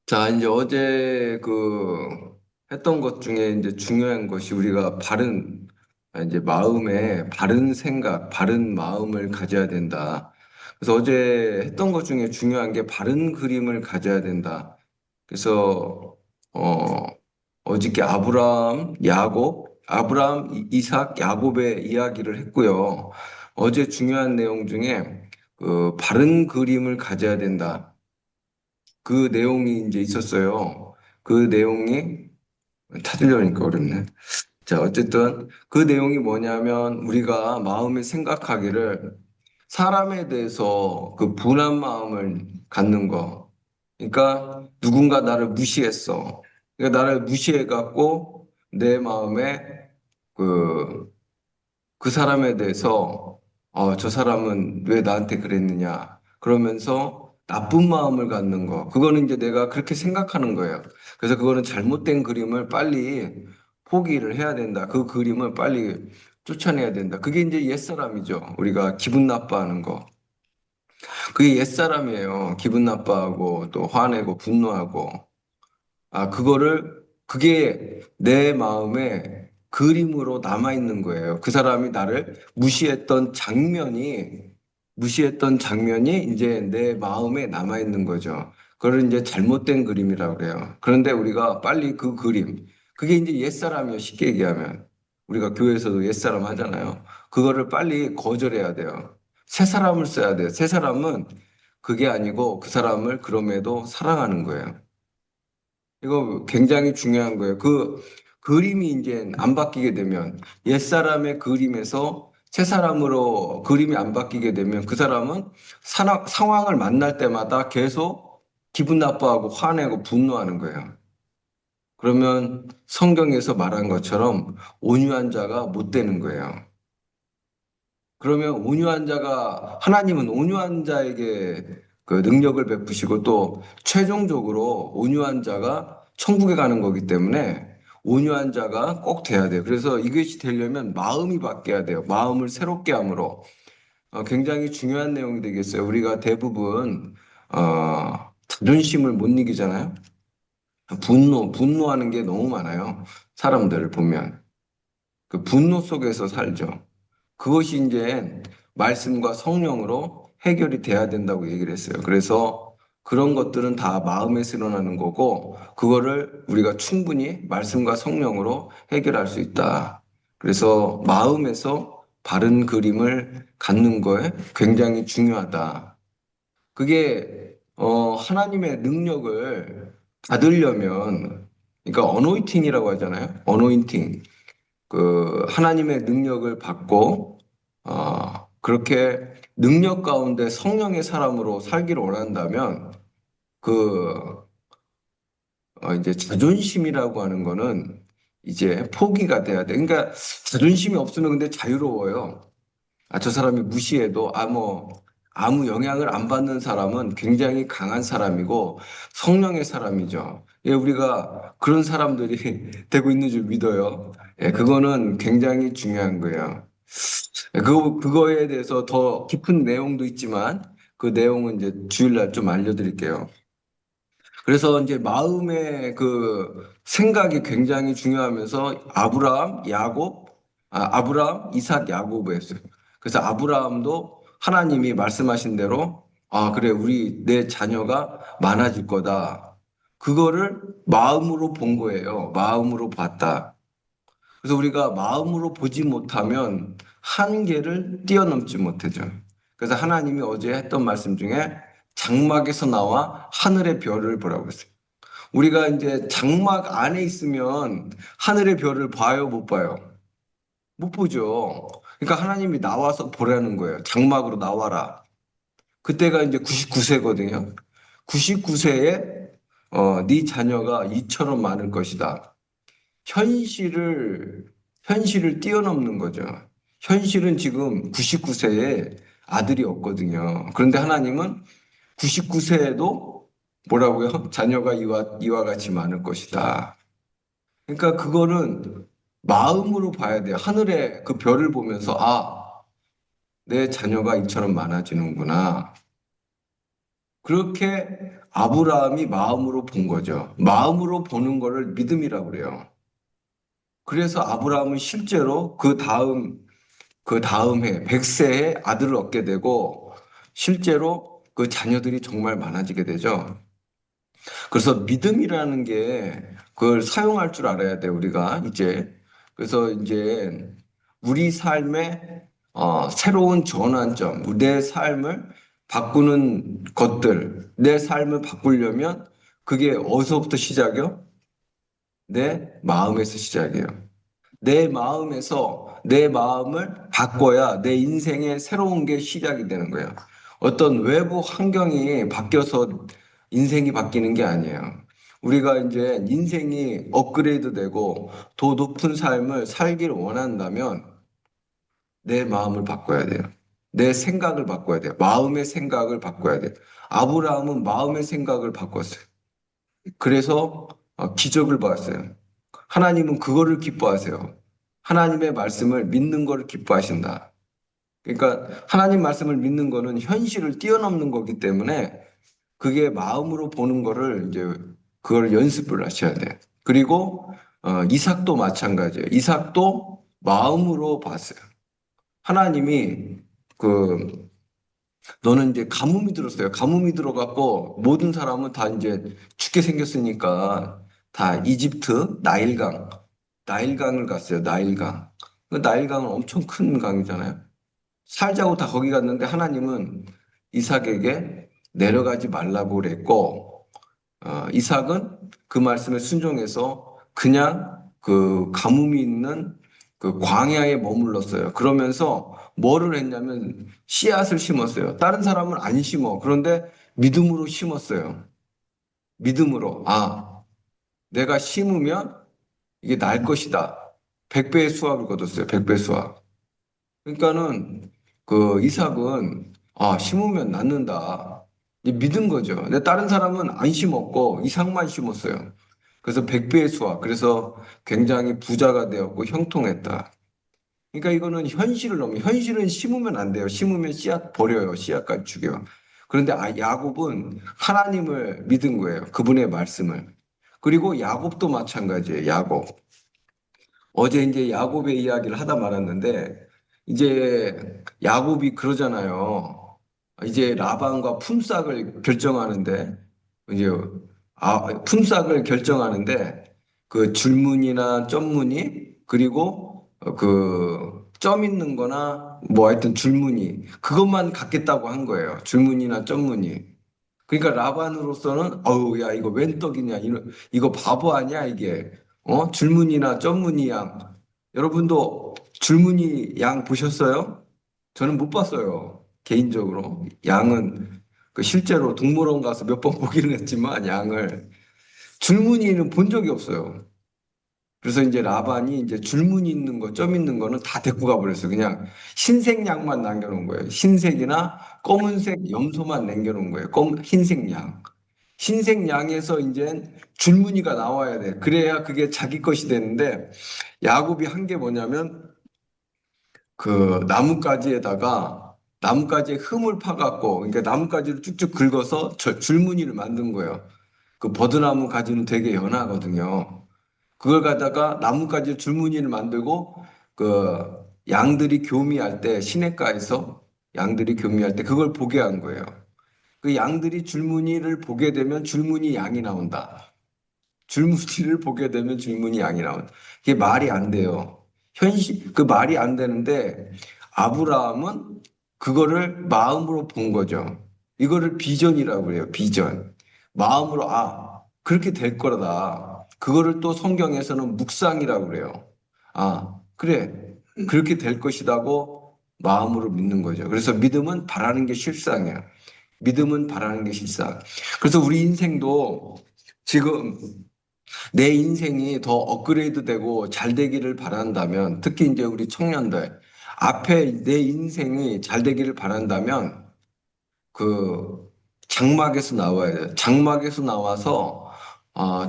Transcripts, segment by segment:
자, 이제 어제 했던 것 중에 이제 중요한 것이 우리가 이제 마음에 바른 생각, 바른 마음을 가져야 된다. 그래서 어제 했던 것 중에 중요한 게 바른 그림을 가져야 된다. 그래서, 어, 어저께 아브라함, 이삭, 야곱의 이야기를 했고요. 어제 중요한 내용 중에 바른 그림을 가져야 된다. 그 내용이 이제 있었어요. 그 내용이 찾으려니까 어렵네. 자, 어쨌든 그 내용이 뭐냐면 우리가 마음에 생각하기를 사람에 대해서 그 분한 마음을 갖는 거. 그러니까 누군가 나를 무시했어. 그러니까 나를 무시해갖고 내 마음에 그 그 사람에 대해서 저 사람은 왜 나한테 그랬느냐 그러면서 나쁜 마음을 갖는 거 그거는 이제 내가 그렇게 생각하는 거예요. 그래서 그거는 잘못된 그림을 빨리 포기를 해야 된다. 그 그림을 빨리 쫓아내야 된다. 그게 이제 옛사람이죠. 우리가 기분 나빠하는 거. 그게 옛사람이에요. 기분 나빠하고 또 화내고 분노하고 그게 내 마음에 그림으로 남아있는 거예요. 그 사람이 나를 무시했던 장면이 이제 내 마음에 남아있는 거죠. 그걸 이제 잘못된 그림이라고 그래요. 그런데 우리가 빨리 그게 이제 옛사람이요. 쉽게 얘기하면. 우리가 교회에서도 옛사람 하잖아요. 그거를 빨리 거절해야 돼요. 새 사람을 써야 돼요. 새 사람은 그게 아니고 그 사람을 그럼에도 사랑하는 거예요. 이거 굉장히 중요한 거예요. 그 그림이 이제 안 바뀌게 되면 옛사람의 그림에서 새 사람으로 그림이 안 바뀌게 되면 그 사람은 상황을 만날 때마다 계속 기분 나빠하고 화내고 분노하는 거예요. 그러면 성경에서 말한 것처럼 온유한 자가 못 되는 거예요. 그러면 하나님은 온유한 자에게 그 능력을 베푸시고 또 최종적으로 온유한 자가 천국에 가는 거기 때문에 온유한 자가 꼭 돼야 돼요. 그래서 이것이 되려면 마음이 바뀌어야 돼요. 마음을 새롭게 함으로. 굉장히 중요한 내용이 되겠어요. 우리가 대부분, 자존심을 못 이기잖아요. 분노하는 게 너무 많아요. 사람들을 보면. 그 분노 속에서 살죠. 그것이 이제 말씀과 성령으로 해결이 돼야 된다고 얘기를 했어요. 그래서 그런 것들은 다 마음에서 일어나는 거고, 그거를 우리가 충분히 말씀과 성령으로 해결할 수 있다. 그래서 마음에서 바른 그림을 갖는 거에 굉장히 중요하다. 그게, 하나님의 능력을 받으려면, 그러니까 어노인팅이라고 하잖아요. 어노인팅. 그 하나님의 능력을 받고 그렇게 능력 가운데 성령의 사람으로 살기를 원한다면 그 이제 자존심이라고 하는 거는 이제 포기가 돼야 돼. 그러니까 자존심이 없으면 근데 자유로워요. 저 사람이 무시해도 아무 영향을 안 받는 사람은 굉장히 강한 사람이고 성령의 사람이죠. 예, 우리가 그런 사람들이 되고 있는 줄 믿어요. 예, 그거는 굉장히 중요한 거예요. 예, 그거에 대해서 더 깊은 내용도 있지만 그 내용은 이제 주일날 좀 알려드릴게요. 그래서 이제 마음의 그 생각이 굉장히 중요하면서 아브라함, 이삭, 야곱이었어요. 그래서 아브라함도 하나님이 말씀하신 대로 그래, 내 자녀가 많아질 거다. 그거를 마음으로 본 거예요. 마음으로 봤다. 그래서 우리가 마음으로 보지 못하면 한계를 뛰어넘지 못하죠. 그래서 하나님이 어제 했던 말씀 중에 장막에서 나와 하늘의 별을 보라고 했어요. 우리가 이제 장막 안에 있으면 하늘의 별을 봐요, 못 봐요? 못 보죠. 그러니까 하나님이 나와서 보라는 거예요. 장막으로 나와라. 그때가 이제 99세거든요. 99세에 네 자녀가 이처럼 많을 것이다. 현실을 뛰어넘는 거죠. 현실은 지금 99세에 아들이 없거든요. 그런데 하나님은 99세에도 뭐라고요? 자녀가 이와 같이 많을 것이다. 그러니까 그거는 마음으로 봐야 돼요. 하늘의 그 별을 보면서 내 자녀가 이처럼 많아지는구나. 그렇게 아브라함이 마음으로 본 거죠. 마음으로 보는 거를 믿음이라고 그래요. 그래서 아브라함은 실제로 그 다음 해, 100세에 아들을 얻게 되고, 실제로 그 자녀들이 정말 많아지게 되죠. 그래서 믿음이라는 게 그걸 사용할 줄 알아야 돼, 우리가 이제. 그래서 이제 우리 삶의 새로운 전환점, 내 삶을 바꾸는 것들, 내 삶을 바꾸려면 그게 어디서부터 시작이요? 내 마음에서 시작이에요. 내 마음에서 내 마음을 바꿔야 내 인생의 새로운 게 시작이 되는 거예요. 어떤 외부 환경이 바뀌어서 인생이 바뀌는 게 아니에요. 우리가 이제 인생이 업그레이드 되고 더 높은 삶을 살기를 원한다면 내 마음을 바꿔야 돼요. 내 생각을 바꿔야 돼요. 마음의 생각을 바꿔야 돼요. 아브라함은 마음의 생각을 바꿨어요. 그래서 기적을 봤어요. 하나님은 그거를 기뻐하세요. 하나님의 말씀을 믿는 거를 기뻐하신다. 그러니까 하나님 말씀을 믿는 거는 현실을 뛰어넘는 거기 때문에 그게 마음으로 보는 거를 이제 그걸 연습을 하셔야 돼요. 그리고 이삭도 마찬가지예요. 이삭도 마음으로 봤어요. 하나님이 그 너는 이제 가뭄이 들었어요. 가뭄이 들어갖고 모든 사람은 다 이제 죽게 생겼으니까 다 이집트 나일강을 갔어요. 나일강. 그 나일강은 엄청 큰 강이잖아요. 살자고 다 거기 갔는데 하나님은 이삭에게 내려가지 말라고 그랬고 이삭은 그 말씀에 순종해서 그냥 그 가뭄이 있는 그 광야에 머물렀어요. 그러면서 뭐를 했냐면 씨앗을 심었어요. 다른 사람은 안 심어. 그런데 믿음으로 심었어요. 믿음으로. 내가 심으면 이게 날 것이다. 100배의 수확을 거뒀어요. 100배 수확. 그러니까는 그 이삭은 심으면 낫는다. 이제 믿은 거죠. 근데 다른 사람은 안 심었고 이삭만 심었어요. 그래서 100배의 수확. 그래서 굉장히 부자가 되었고 형통했다. 그러니까 이거는 현실은 심으면 안 돼요. 심으면 씨앗 버려요. 씨앗까지 죽여요. 그런데 야곱은 하나님을 믿은 거예요. 그분의 말씀을. 그리고 야곱도 마찬가지예요. 야곱. 어제 이제 야곱의 이야기를 하다 말았는데, 이제 야곱이 그러잖아요. 이제 라반과 품삯을 결정하는데, 이제, 품삯을 결정하는데, 그 줄무늬나 점무늬, 그리고 그 점 있는 거나, 뭐 하여튼 줄무늬, 그것만 갖겠다고 한 거예요. 줄무늬나 점무늬. 그러니까 라반으로서는 어우 야 이거 웬 떡이냐 이거 바보 아니야 이게 줄무늬나 점무늬 양 여러분도 줄무늬 양 보셨어요? 저는 못 봤어요 개인적으로 양은 그 실제로 동물원 가서 몇 번 보기는 했지만 양을 줄무늬는 본 적이 없어요. 그래서 이제 라반이 이제 줄무늬 있는 거, 점 있는 거는 다 데리고 가버렸어요. 그냥 흰색 양만 남겨놓은 거예요. 흰색이나 검은색 염소만 남겨놓은 거예요. 흰색 양. 흰색 양에서 이제 줄무늬가 나와야 돼. 그래야 그게 자기 것이 되는데 야곱이 한 게 뭐냐면 그 나뭇가지에 흠을 파갖고 그러니까 나뭇가지를 쭉쭉 긁어서 줄무늬를 만든 거예요. 그 버드나무 가지는 되게 연하거든요. 그걸 갖다가 나뭇가지 줄무늬를 만들고 그 양들이 교미할 때 시냇가에서 양들이 교미할 때 그걸 보게 한 거예요. 그 양들이 줄무늬를 보게 되면 줄무늬 양이 나온다. 줄무늬를 보게 되면 줄무늬 양이 나온다. 이게 말이 안 돼요. 그 말이 안 되는데 아브라함은 그거를 마음으로 본 거죠. 이거를 비전이라고 해요. 비전. 마음으로 그렇게 될 거다. 그거를 또 성경에서는 묵상이라고 그래요. 그래. 그렇게 될 것이라고 마음으로 믿는 거죠. 그래서 믿음은 바라는 게 실상이야. 믿음은 바라는 게 실상. 그래서 우리 인생도 지금 내 인생이 더 업그레이드 되고 잘 되기를 바란다면, 특히 이제 우리 청년들, 앞에 내 인생이 잘 되기를 바란다면, 그 장막에서 나와야 돼요. 장막에서 나와서,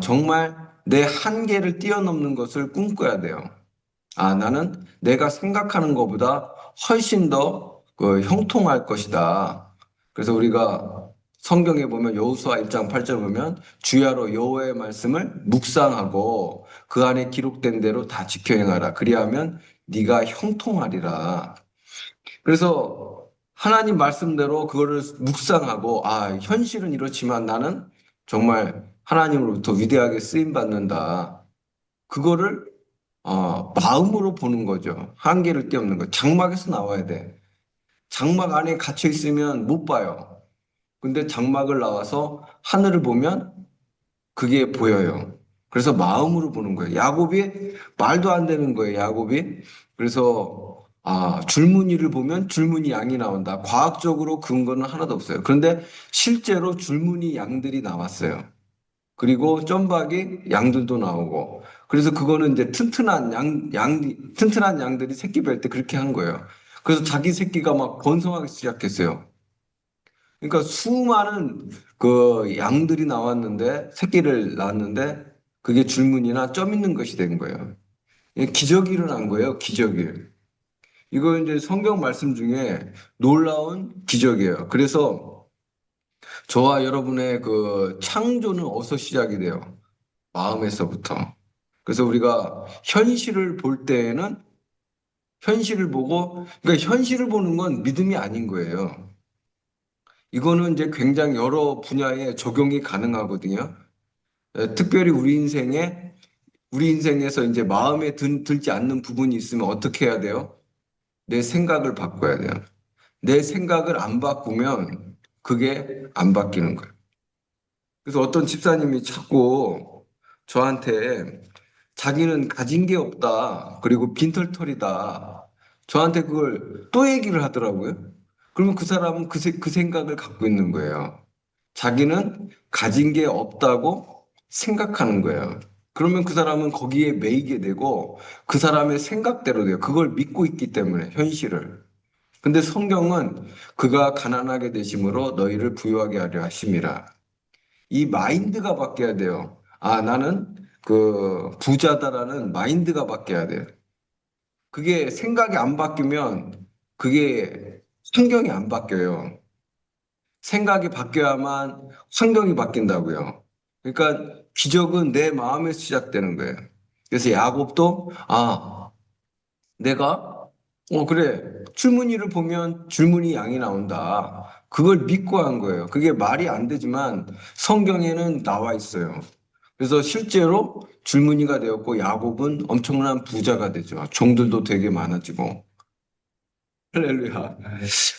정말 내 한계를 뛰어넘는 것을 꿈꿔야 돼요. 나는 내가 생각하는 것보다 훨씬 더 형통할 것이다. 그래서 우리가 성경에 보면 여호수아 1장 8절 보면 주야로 여호와의 말씀을 묵상하고 그 안에 기록된 대로 다 지켜 행하라. 그리하면 네가 형통하리라. 그래서 하나님 말씀대로 그거를 묵상하고 아, 현실은 이렇지만 나는 정말 하나님으로부터 위대하게 쓰임 받는다. 그거를 마음으로 보는 거죠. 한계를 띄엄는 거. 장막에서 나와야 돼. 장막 안에 갇혀 있으면 못 봐요. 근데 장막을 나와서 하늘을 보면 그게 보여요. 그래서 마음으로 보는 거예요. 야곱이 말도 안 되는 거예요. 야곱이. 그래서 줄무늬를 보면 줄무늬 양이 나온다. 과학적으로 근거는 하나도 없어요. 그런데 실제로 줄무늬 양들이 나왔어요. 그리고 점박이 양들도 나오고. 그래서 그거는 이제 튼튼한 양들이 새끼 뵐 때 그렇게 한 거예요. 그래서 자기 새끼가 막 번성하기 시작했어요. 그러니까 수많은 그 양들이 나왔는데, 새끼를 낳았는데, 그게 줄무늬나 점 있는 것이 된 거예요. 이게 기적이 일어난 거예요, 기적이. 이거 이제 성경 말씀 중에 놀라운 기적이에요. 그래서 저와 여러분의 그 창조는 어디서 시작이 돼요? 마음에서부터. 그래서 우리가 현실을 볼 때에는 현실을 보고, 그러니까 현실을 보는 건 믿음이 아닌 거예요. 이거는 이제 굉장히 여러 분야에 적용이 가능하거든요. 특별히 우리 인생에서 이제 마음에 들지 않는 부분이 있으면 어떻게 해야 돼요? 내 생각을 바꿔야 돼요. 내 생각을 안 바꾸면 그게 안 바뀌는 거예요. 그래서 어떤 집사님이 자꾸 저한테 자기는 가진 게 없다. 그리고 빈털털이다. 저한테 그걸 또 얘기를 하더라고요. 그러면 그 사람은 그 생각을 갖고 있는 거예요. 자기는 가진 게 없다고 생각하는 거예요. 그러면 그 사람은 거기에 매이게 되고 그 사람의 생각대로 돼요. 그걸 믿고 있기 때문에 현실을. 근데 성경은 그가 가난하게 되심으로 너희를 부유하게 하려 하심이라. 이 마인드가 바뀌어야 돼요. 아, 나는 그 부자다라는 마인드가 바뀌어야 돼요. 그게 생각이 안 바뀌면 그게 환경이 안 바뀌어요. 생각이 바뀌어야만 환경이 바뀐다고요. 그러니까 기적은 내 마음에서 시작되는 거예요. 그래서 야곱도 내가 그래 줄무늬를 보면 줄무늬 양이 나온다. 그걸 믿고 한 거예요. 그게 말이 안 되지만 성경에는 나와 있어요. 그래서 실제로 줄무늬가 되었고 야곱은 엄청난 부자가 되죠. 종들도 되게 많아지고. 할렐루야.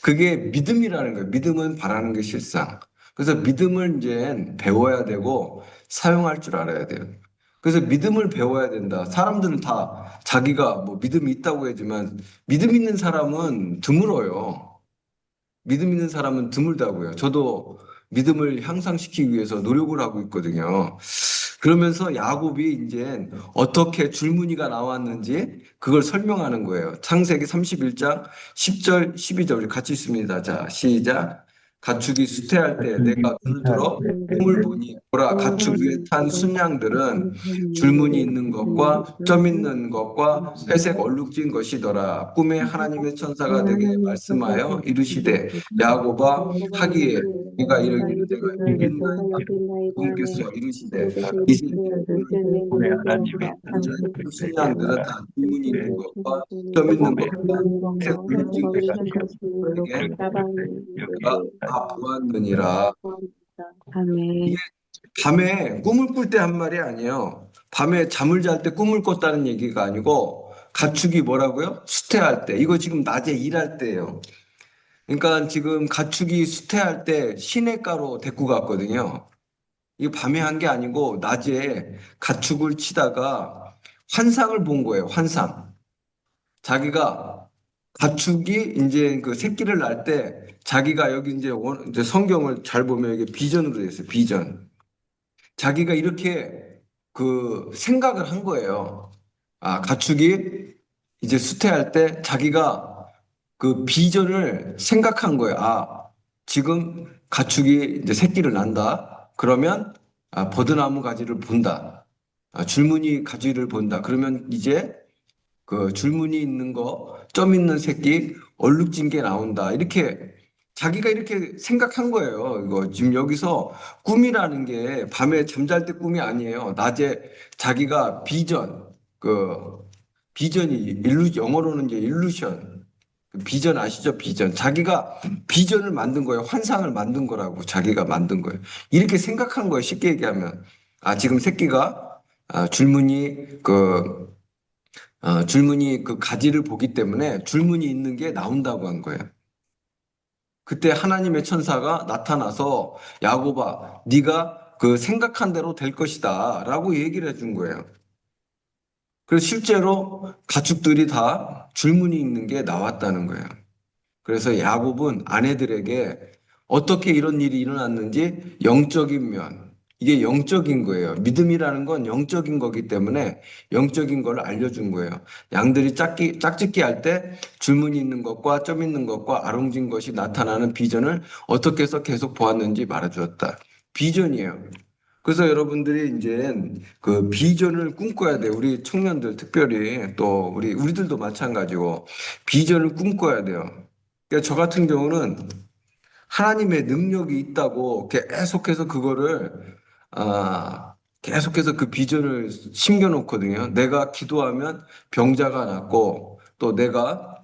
그게 믿음이라는 거예요. 믿음은 바라는 게 실상. 그래서 믿음을 이제 배워야 되고 사용할 줄 알아야 돼요. 그래서 믿음을 배워야 된다. 사람들은 다 자기가 뭐 믿음이 있다고 하지만 믿음 있는 사람은 드물어요. 믿음 있는 사람은 드물다고요. 저도 믿음을 향상시키기 위해서 노력을 하고 있거든요. 그러면서 야곱이 이제 어떻게 줄무늬가 나왔는지 그걸 설명하는 거예요. 창세기 31장 10절, 12절 우리 같이 있습니다. 자, 시작. 가축이 수태할 때 내가 눈을 들어 꿈을 보니 보라 가축 위에 탄 순양들은 줄무늬 있는 것과 점 있는 것과 회색 얼룩진 것이더라. 꿈에 하나님의 천사가 내게 말씀하여 이르시되 야곱아 하기에 네가 이르기를 내가 이긴나이다. 주께서 이르시되 이 새끼를 오늘 하나님의 순양들은 다 질문 있는 것과 점 있는 것과 색 물질 내가 것에게 내가 여기를 다 보았느니라. 이게 아멘. 밤에 꿈을 꿀 때 한 말이 아니에요. 밤에 잠을 잘 때 꿈을 꿨다는 얘기가 아니고 가축이 뭐라고요? 수태할 때. 이거 지금 낮에 일할 때예요. 그러니까 지금 가축이 수태할 때 시냇가로 데리고 갔거든요. 이거 밤에 한 게 아니고 낮에 가축을 치다가 환상을 본 거예요. 환상. 자기가 가축이 이제 그 새끼를 낳을 때 자기가 여기 이제 성경을 잘 보면 이게 비전으로 되어 있어요. 비전. 자기가 이렇게 그 생각을 한 거예요. 가축이 이제 수태할 때 자기가 그 비전을 생각한 거예요. 지금 가축이 이제 새끼를 낳는다. 그러면 버드나무 가지를 본다. 줄무늬 가지를 본다. 그러면 이제 그 줄무늬 있는 거, 점 있는 새끼, 얼룩진 게 나온다. 이렇게 자기가 이렇게 생각한 거예요. 이거 지금 여기서 꿈이라는 게 밤에 잠잘 때 꿈이 아니에요. 낮에 자기가 비전이 영어로는 이제 일루션. 그 비전 아시죠? 비전. 자기가 비전을 만든 거예요. 환상을 만든 거라고 자기가 만든 거예요. 이렇게 생각한 거예요. 쉽게 얘기하면. 지금 새끼가 줄무늬 그 가지를 보기 때문에 줄무늬 있는 게 나온다고 한 거예요. 그때 하나님의 천사가 나타나서 야곱아, 네가 그 생각한 대로 될 것이다라고 얘기를 해준 거예요. 그래서 실제로 가축들이 다 줄무늬 있는 게 나왔다는 거예요. 그래서 야곱은 아내들에게 어떻게 이런 일이 일어났는지 영적인 면, 이게 영적인 거예요. 믿음이라는 건 영적인 거기 때문에 영적인 걸 알려준 거예요. 양들이 짝짓기 할 때 줄무늬 있는 것과 점 있는 것과 아롱진 것이 나타나는 비전을 어떻게 해서 계속 보았는지 말해주었다. 비전이에요. 그래서 여러분들이 이제 그 비전을 꿈꿔야 돼요. 우리 청년들 특별히 또 우리들도 마찬가지고 비전을 꿈꿔야 돼요. 그러니까 저 같은 경우는 하나님의 능력이 있다고 계속해서 계속해서 그 비전을 심겨놓거든요. 내가 기도하면 병자가 낫고 또 내가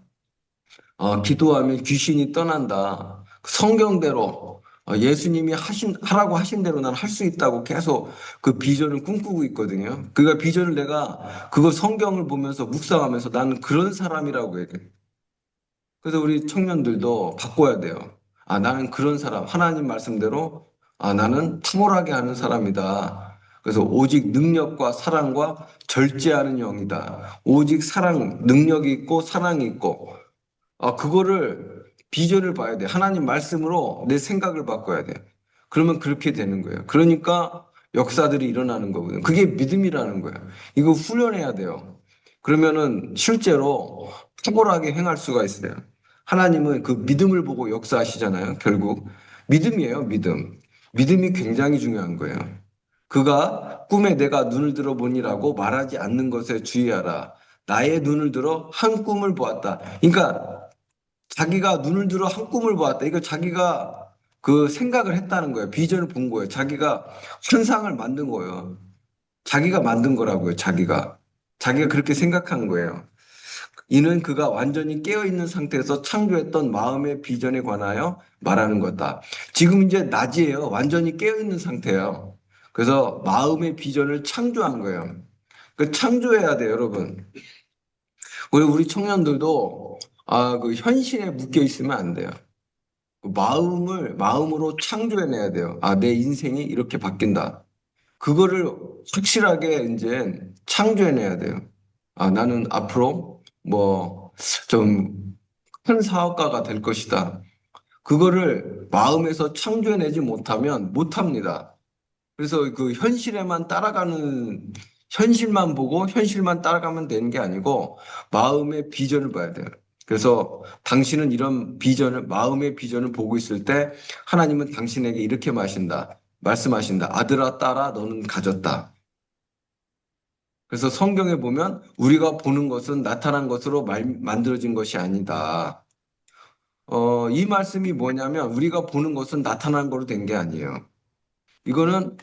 기도하면 귀신이 떠난다. 성경대로 예수님이 하라고 하신 대로 난 할 수 있다고 계속 그 비전을 꿈꾸고 있거든요. 그러니까 비전을 내가 그거 성경을 보면서 묵상하면서 나는 그런 사람이라고 얘기해. 그래서 우리 청년들도 바꿔야 돼요. 나는 그런 사람, 하나님 말씀대로, 나는 탁월하게 하는 사람이다. 그래서 오직 능력과 사랑과 절제하는 영이다. 오직 사랑, 능력이 있고 사랑이 있고, 그거를 비전을 봐야 돼. 하나님 말씀으로 내 생각을 바꿔야 돼. 그러면 그렇게 되는 거예요. 그러니까 역사들이 일어나는 거거든요. 그게 믿음이라는 거예요. 이거 훈련해야 돼요. 그러면은 실제로 탁월하게 행할 수가 있어요. 하나님은 그 믿음을 보고 역사하시잖아요. 결국 믿음이에요. 믿음. 믿음이 굉장히 중요한 거예요. 그가 꿈에 내가 눈을 들어보니라고 말하지 않는 것에 주의하라. 나의 눈을 들어 한 꿈을 보았다. 그러니까 자기가 눈을 들어 한 꿈을 보았다. 이거 자기가 그 생각을 했다는 거예요. 비전을 본 거예요. 자기가 환상을 만든 거예요. 자기가 만든 거라고요. 자기가 그렇게 생각한 거예요. 이는 그가 완전히 깨어있는 상태에서 창조했던 마음의 비전에 관하여 말하는 거다. 지금 이제 낮이에요. 완전히 깨어있는 상태예요. 그래서 마음의 비전을 창조한 거예요. 그 창조해야 돼요, 여러분. 우리 청년들도 그 현실에 묶여 있으면 안 돼요. 그 마음으로 창조해내야 돼요. 내 인생이 이렇게 바뀐다. 그거를 확실하게 이제 창조해내야 돼요. 나는 앞으로 뭐 좀 큰 사업가가 될 것이다. 그거를 마음에서 창조해내지 못하면 못합니다. 그래서 그 현실만 보고 현실만 따라가면 되는 게 아니고 마음의 비전을 봐야 돼요. 그래서 당신은 이런 마음의 비전을 보고 있을 때 하나님은 당신에게 이렇게 말씀하신다. 아들아, 딸아, 너는 가졌다. 그래서 성경에 보면 우리가 보는 것은 나타난 것으로 만들어진 것이 아니다. 이 말씀이 뭐냐면 우리가 보는 것은 나타난 거로 된 게 아니에요. 이거는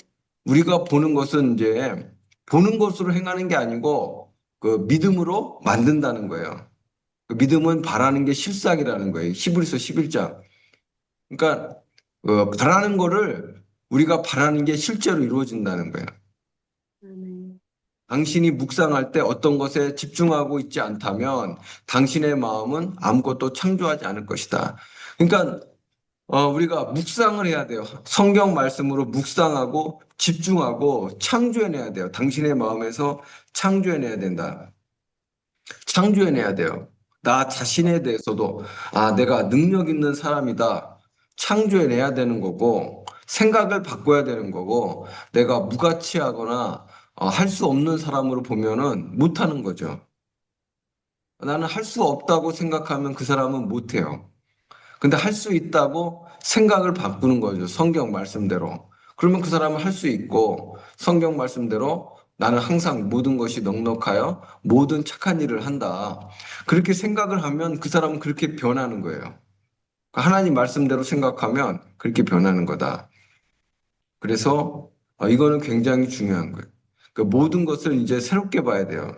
우리가 보는 것은 이제 보는 것으로 행하는 게 아니고 그 믿음으로 만든다는 거예요. 그 믿음은 바라는 게 실상이라는 거예요. 히브리서 11장. 그러니까 바라는 거를 우리가 바라는 게 실제로 이루어진다는 거예요. 아멘. 당신이 묵상할 때 어떤 것에 집중하고 있지 않다면 당신의 마음은 아무것도 창조하지 않을 것이다. 그러니까 우리가 묵상을 해야 돼요. 성경 말씀으로 묵상하고 집중하고 창조해내야 돼요. 당신의 마음에서 창조해내야 된다. 창조해내야 돼요. 나 자신에 대해서도 내가 능력 있는 사람이다. 창조해내야 되는 거고 생각을 바꿔야 되는 거고 내가 무가치하거나 할 수 없는 사람으로 보면은 못하는 거죠. 나는 할 수 없다고 생각하면 그 사람은 못해요. 근데 할 수 있다고 생각을 바꾸는 거죠. 성경 말씀대로. 그러면 그 사람은 할 수 있고 성경 말씀대로 나는 항상 모든 것이 넉넉하여 모든 착한 일을 한다. 그렇게 생각을 하면 그 사람은 그렇게 변하는 거예요. 하나님 말씀대로 생각하면 그렇게 변하는 거다. 그래서 이거는 굉장히 중요한 거예요. 그 모든 것을 이제 새롭게 봐야 돼요.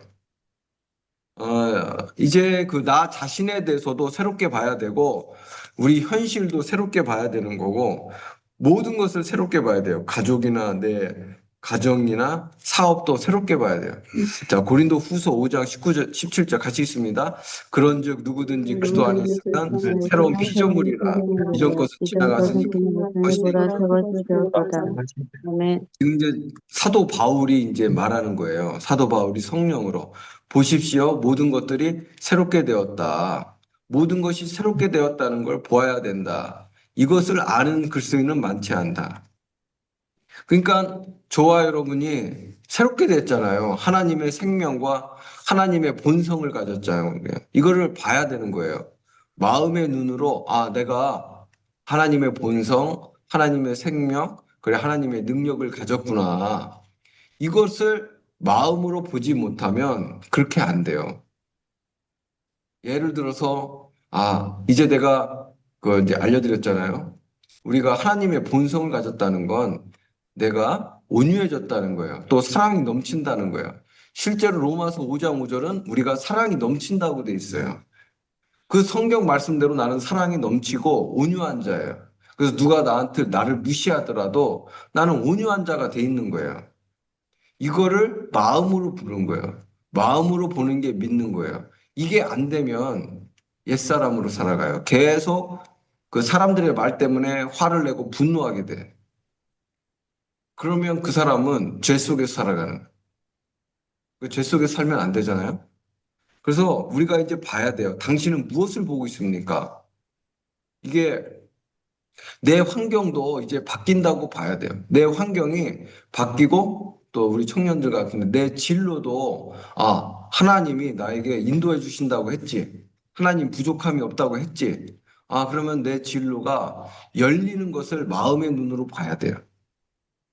이제 그 나 자신에 대해서도 새롭게 봐야 되고, 우리 현실도 새롭게 봐야 되는 거고, 모든 것을 새롭게 봐야 돼요. 가족이나 내 가정이나 사업도 새롭게 봐야 돼요. 자, 고린도 후서 5장 19절, 17절 같이 있습니다. 그런즉 누구든지 그리스도 안에 누구든지 있으면 그리스도 안에 새로운 있으면 새로운 피조물이라 이전 피조물이라 것은 이전 것은 지나갔으니 지나갔으니 것이 보라 새 것이 되었도다. 아멘. 지금 이제 사도 바울이 이제 말하는 거예요. 사도 바울이 성령으로 보십시오. 모든 것들이 새롭게 되었다. 모든 것이 새롭게 되었다는 걸 보아야 된다. 이것을 아는 그리스도인은 많지 않다. 그러니까 저와 여러분이 새롭게 됐잖아요. 하나님의 생명과 하나님의 본성을 가졌잖아요. 이거를 봐야 되는 거예요. 마음의 눈으로 내가 하나님의 본성, 하나님의 생명, 그래 하나님의 능력을 가졌구나. 이것을 마음으로 보지 못하면 그렇게 안 돼요. 예를 들어서 이제 내가 그 이제 알려드렸잖아요. 우리가 하나님의 본성을 가졌다는 건 내가 온유해졌다는 거예요. 또 사랑이 넘친다는 거예요. 실제로 로마서 5장 5절은 우리가 사랑이 넘친다고 돼 있어요. 그 성경 말씀대로 나는 사랑이 넘치고 온유한 자예요. 그래서 누가 나를 무시하더라도 나는 온유한 자가 돼 있는 거예요. 이거를 마음으로 보는 거예요. 마음으로 보는 게 믿는 거예요. 이게 안 되면 옛사람으로 살아가요. 계속 그 사람들의 말 때문에 화를 내고 분노하게 돼. 그러면 그 사람은 죄 속에서 살아가는 거예요. 그죄 속에 살면 안 되잖아요. 그래서 우리가 이제 봐야 돼요. 당신은 무엇을 보고 있습니까? 이게 내 환경도 이제 바뀐다고 봐야 돼요. 내 환경이 바뀌고 또 우리 청년들 같은데 내 진로도 하나님이 나에게 인도해 주신다고 했지. 하나님 부족함이 없다고 했지. 그러면 내 진로가 열리는 것을 마음의 눈으로 봐야 돼요.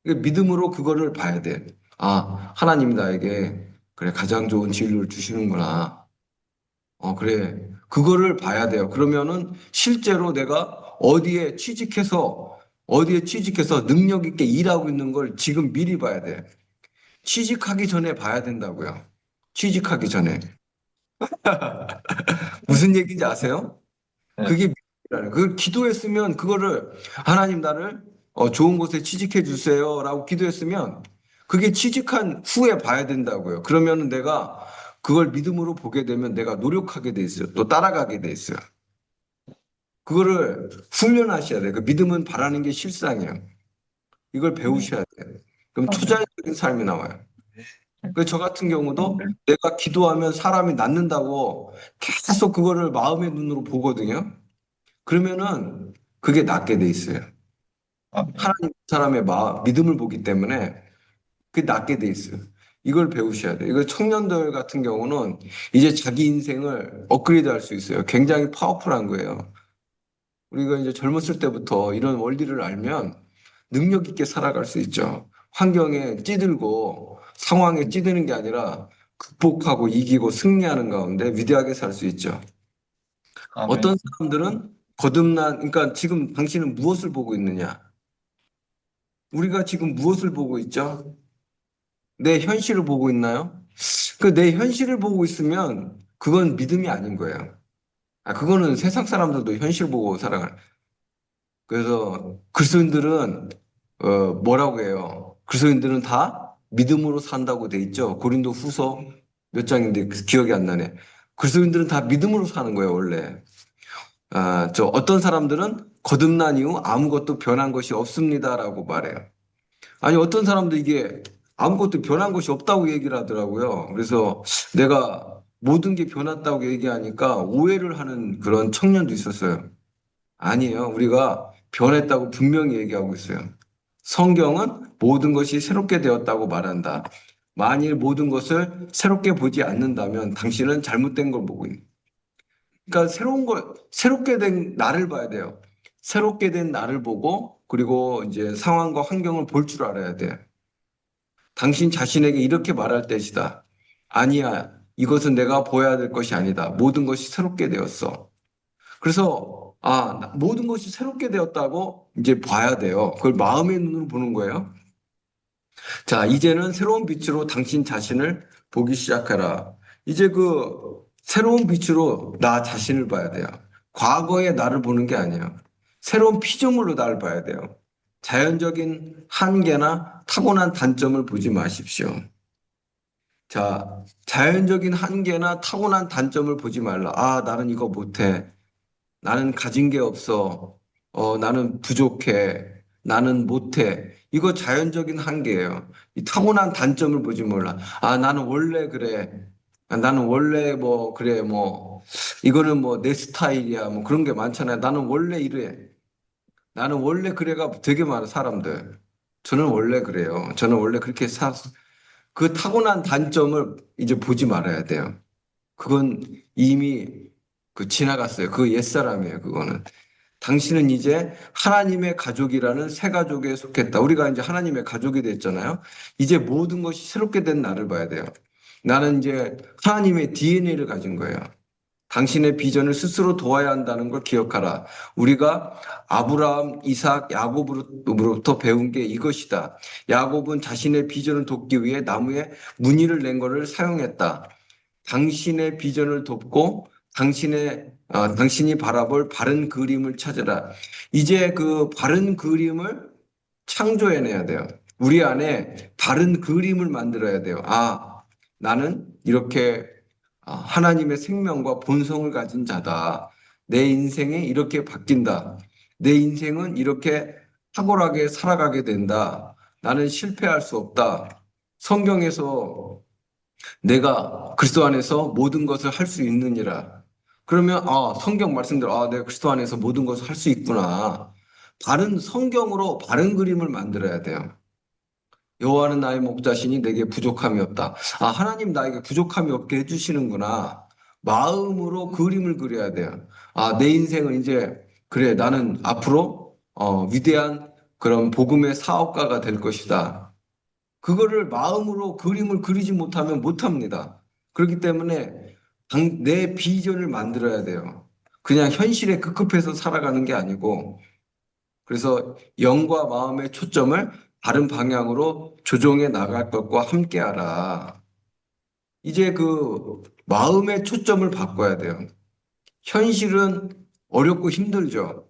믿음으로 그거를 봐야 돼. 하나님이 나에게 그래 가장 좋은 진로를 주시는구나. 그래. 그거를 봐야 돼요. 그러면은 실제로 내가 어디에 취직해서 능력 있게 일하고 있는 걸 지금 미리 봐야 돼. 취직하기 전에 봐야 된다고요. 취직하기 전에. 무슨 얘기인지 아세요? 네. 그게 믿음이라는 거예요. 그 기도했으면 그거를 하나님 나를 좋은 곳에 취직해 주세요라고 기도했으면 그게 취직한 후에 봐야 된다고요. 그러면은 내가 그걸 믿음으로 보게 되면 내가 노력하게 돼 있어요. 또 따라가게 돼 있어요. 그거를 훈련하셔야 돼요. 그 믿음은 바라는 게 실상이에요. 이걸 배우셔야 돼요. 그럼 투자적인 삶이 나와요. 그 저 같은 경우도 내가 기도하면 사람이 낫는다고 계속 그거를 마음의 눈으로 보거든요. 그러면은 그게 낫게 돼 있어요. 아멘. 하나님 사람의 믿음을 보기 때문에 그게 낫게 돼 있어요. 이걸 배우셔야 돼요. 이거 청년들 같은 경우는 이제 자기 인생을 업그레이드 할 수 있어요. 굉장히 파워풀한 거예요. 우리가 이제 젊었을 때부터 이런 원리를 알면 능력 있게 살아갈 수 있죠. 환경에 찌들고 상황에 찌드는 게 아니라 극복하고 이기고 승리하는 가운데 위대하게 살 수 있죠. 아멘. 어떤 사람들은 그러니까 지금 당신은 무엇을 보고 있느냐? 우리가 지금 무엇을 보고 있죠? 내 현실을 보고 있나요? 그 내 현실을 보고 있으면 그건 믿음이 아닌 거예요. 그거는 세상 사람들도 현실 보고 살아가는. 그래서 그리스도인들은 뭐라고 해요? 그리스도인들은 다 믿음으로 산다고 돼 있죠. 고린도 후서 몇 장인데 기억이 안 나네. 그리스도인들은 다 믿음으로 사는 거예요, 원래. 저 어떤 사람들은 거듭난 이후 아무것도 변한 것이 없습니다라고 말해요. 아니, 어떤 사람도 이게 아무것도 변한 것이 없다고 얘기를 하더라고요. 그래서 내가 모든 게 변했다고 얘기하니까 오해를 하는 그런 청년도 있었어요. 아니에요. 우리가 변했다고 분명히 얘기하고 있어요. 성경은 모든 것이 새롭게 되었다고 말한다. 만일 모든 것을 새롭게 보지 않는다면 당신은 잘못된 걸 보고 있는. 그러니까 새롭게 된 나를 봐야 돼요. 새롭게 된 나를 보고 그리고 이제 상황과 환경을 볼 줄 알아야 돼. 당신 자신에게 이렇게 말할 때시다. 아니야. 이것은 내가 보아야 될 것이 아니다. 모든 것이 새롭게 되었어. 그래서 모든 것이 새롭게 되었다고 이제 봐야 돼요. 그걸 마음의 눈으로 보는 거예요. 자, 이제는 새로운 빛으로 당신 자신을 보기 시작하라. 이제 그 새로운 빛으로 나 자신을 봐야 돼요. 과거의 나를 보는 게 아니에요. 새로운 피조물로 나를 봐야 돼요. 자연적인 한계나 타고난 단점을 보지 마십시오. 자, 자연적인 한계나 타고난 단점을 보지 말라. 나는 이거 못해. 나는 가진 게 없어. 나는 부족해. 나는 못해. 이거 자연적인 한계예요. 이 타고난 단점을 보지 몰라. 나는 원래 그래. 나는 원래 뭐, 그래, 뭐, 이거는 뭐 내 스타일이야. 뭐 그런 게 많잖아요. 나는 원래 이래. 나는 원래 그래가 되게 많아, 사람들. 저는 원래 그래요. 저는 원래 그렇게 그 타고난 단점을 이제 보지 말아야 돼요. 그건 이미 지나갔어요. 그 옛사람이에요, 그거는. 당신은 이제 하나님의 가족이라는 새 가족에 속했다. 우리가 이제 하나님의 가족이 됐잖아요. 이제 모든 것이 새롭게 된 나를 봐야 돼요. 나는 이제 하나님의 DNA를 가진 거예요. 당신의 비전을 스스로 도와야 한다는 걸 기억하라. 우리가 아브라함, 이삭, 야곱으로부터 배운 게 이것이다. 야곱은 자신의 비전을 돕기 위해 나무에 무늬를 낸 것을 사용했다. 당신의 비전을 돕고 당신이 바라볼 바른 그림을 찾으라. 이제 그 바른 그림을 창조해내야 돼요. 우리 안에 바른 그림을 만들어야 돼요. 나는 이렇게 하나님의 생명과 본성을 가진 자다. 내 인생이 이렇게 바뀐다. 내 인생은 이렇게 탁월하게 살아가게 된다. 나는 실패할 수 없다. 성경에서 내가 그리스도 안에서 모든 것을 할 수 있느니라. 그러면 성경 말씀대로 내가 그리스도 안에서 모든 것을 할 수 있구나. 바른 성경으로 바른 그림을 만들어야 돼요. 여호와는 나의 목자시니 내게 부족함이 없다. 하나님 나에게 부족함이 없게 해주시는구나. 마음으로 그림을 그려야 돼요. 내 인생은 이제 그래 나는 앞으로 위대한 그런 복음의 사업가가 될 것이다. 그거를 마음으로 그림을 그리지 못하면 못합니다. 그렇기 때문에 내 비전을 만들어야 돼요. 그냥 현실에 급급해서 살아가는 게 아니고 그래서 영과 마음의 초점을 다른 방향으로 조정해 나갈 것과 함께하라. 이제 그 마음의 초점을 바꿔야 돼요. 현실은 어렵고 힘들죠.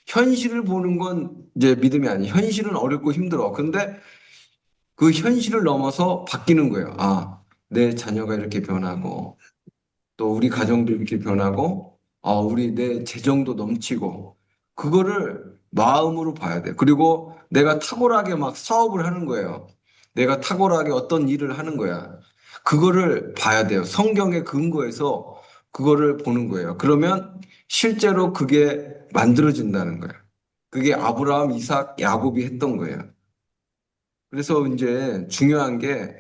현실을 보는 건 이제 믿음이 아니에요. 현실은 어렵고 힘들어. 근데 그 현실을 넘어서 바뀌는 거예요. 내 자녀가 이렇게 변하고, 또 우리 가정도 이렇게 변하고, 내 재정도 넘치고, 그거를 마음으로 봐야 돼. 그리고 내가 탁월하게 막 사업을 하는 거예요. 내가 탁월하게 어떤 일을 하는 거야. 그거를 봐야 돼요. 성경에 근거해서 그거를 보는 거예요. 그러면 실제로 그게 만들어진다는 거예요. 그게 아브라함, 이삭, 야곱이 했던 거예요. 그래서 이제 중요한 게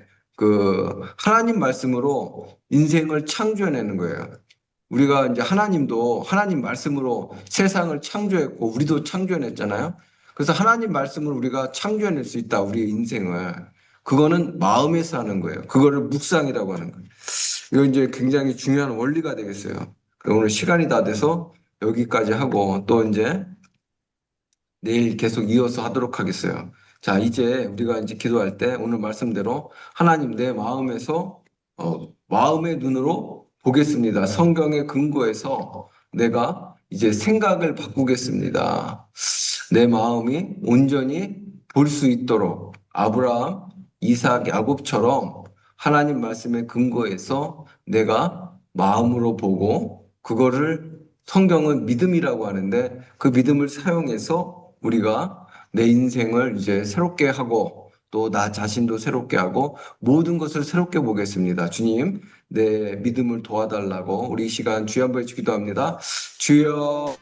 하나님 말씀으로 인생을 창조해내는 거예요. 우리가 이제 하나님도 하나님 말씀으로 세상을 창조했고 우리도 창조해냈잖아요. 그래서 하나님 말씀을 우리가 창조해낼 수 있다. 우리의 인생을. 그거는 마음에서 하는 거예요. 그거를 묵상이라고 하는 거예요. 이거 이제 굉장히 중요한 원리가 되겠어요. 그럼 오늘 시간이 다 돼서 여기까지 하고 또 이제 내일 계속 이어서 하도록 하겠어요. 자, 이제 우리가 이제 기도할 때 오늘 말씀대로 하나님 내 마음에서 마음의 눈으로 보겠습니다. 성경의 근거에서 내가 이제 생각을 바꾸겠습니다. 내 마음이 온전히 볼 수 있도록 아브라함, 이삭, 야곱처럼 하나님 말씀의 근거에서 내가 마음으로 보고 그거를 성경은 믿음이라고 하는데 그 믿음을 사용해서 우리가 내 인생을 이제 새롭게 하고 또 나 자신도 새롭게 하고 모든 것을 새롭게 보겠습니다. 주님, 내 믿음을 도와달라고 우리 이 시간 주여 한번 기도합니다. 주여.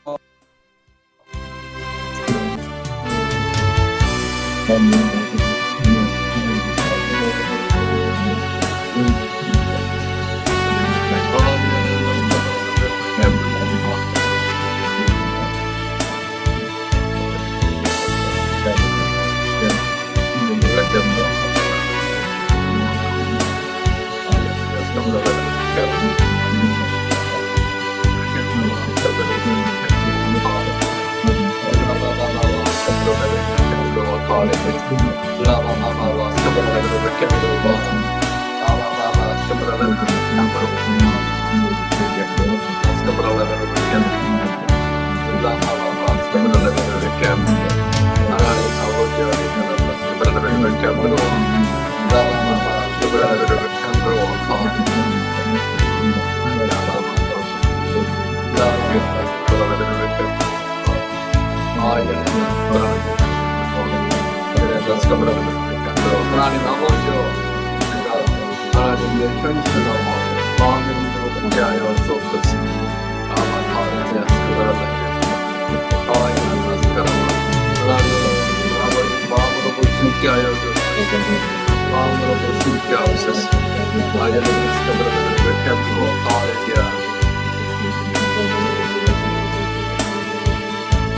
하나님 아버지여, 내가 하나님의 현실을 마음의 눈으로 보게 하여 주옵소서. 하나님 아버지 마음으로 볼 수 있게 하여 주옵소서. 마음으로 볼 수 있게 하옵소서. 아이들을 스카브라를 이렇게 하고